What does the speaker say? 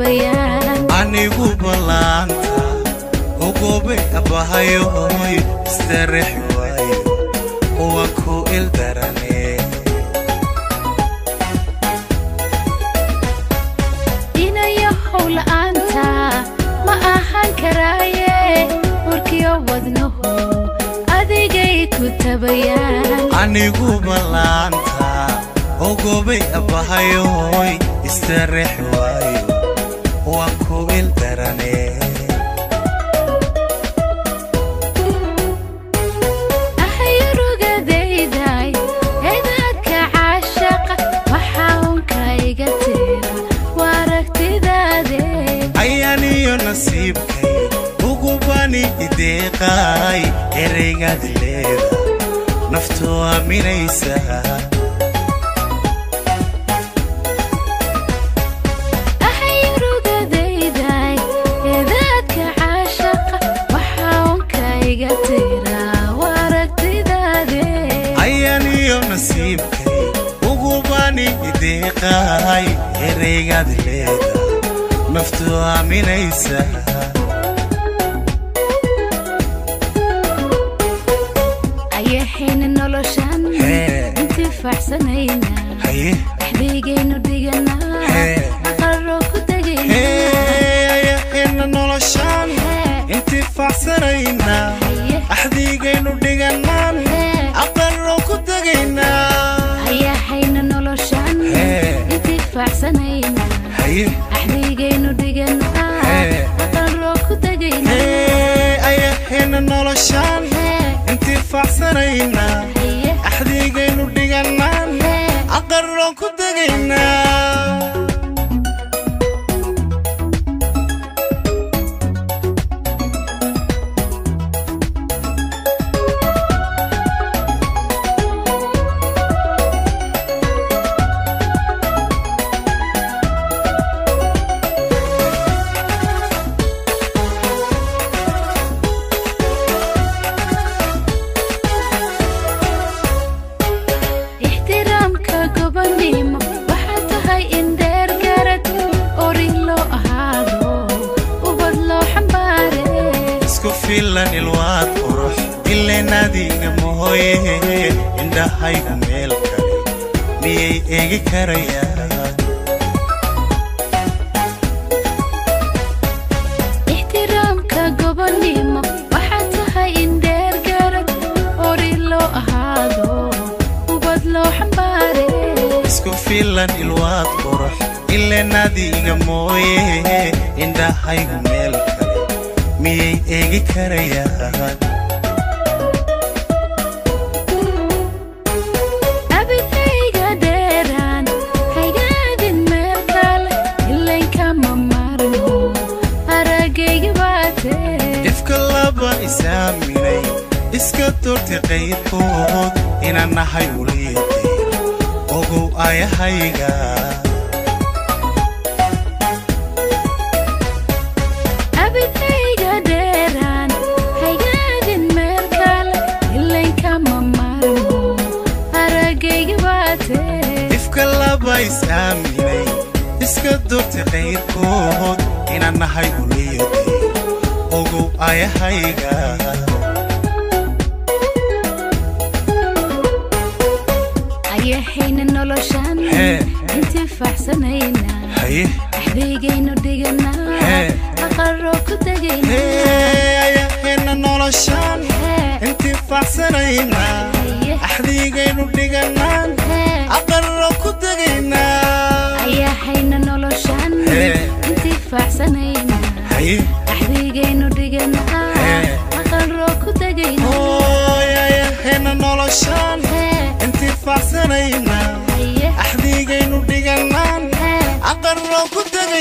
tabayaan anigu balaanta ugobe abahayoy istarix waayo oo ku ildarane inayo hawla anta ma ahan karaaye warkiyo wadnahu adigay ku tabayaan anigu balaanta ugobe abahayoy istarix waayo oo ku ildarane nasiibkay ugu bani ideeqay ereygaad leeda naftu aaminaysa ahayrugadayday eedaadka caashaqa waxaan kayga tiraa waragtidaade ayaniyo nasiibkay ugu bani ideeqay ereygaad leeda naftu aaminaysa ayaxayna noloshan intifaacsanayna axdigaynu dhiganaa aqarro ku tagayna ayaxayna noloshan intifaacsanayna axdigaynu dhiganaa aqarro ku tagayna ayaxayna noloshan intifaacsanayna axdigaynu dhiganaa aqarro ku tagayna ayaxayna noloshan intifaacsanayna axdigaynu dhiganaa aqarro ku tagayna filan ilwaad qurux ileenadiga mooye indhahaygu meel kale miyay eegi karayaan ixtiraamka gobonimo waxaa tahay in dheer garad ori loo ahaado ubad loo xambaare isku filan ilwaad qurux ileenadiga mooye indhahaygu meel kale miyay eegi karayaan abidayga dheeraan haygaadin meel kale ilankama marno aragayga baatee ifka laba isaaminay iska doortay qaydkood inaan nahay uliyaday ogow ayahayga isaaminay iska doortay qaydkood inaan nahay uliyaday ogow ayahayga ayaxayna noloshan intifaacsanayna axdigaynu dhiganaa aqarro ku tagayna ayaxayna noloshan intifaacsanayna axdigaynu dhiganaa aqarro ku tagayna ayaxayna noloshan intifaacsanayna axdigaynu dhiganaa aqarro ku tagayna ayaxayna noloshan intifaacsanayna axdigaynu dhiganaa aqarro ku tagayna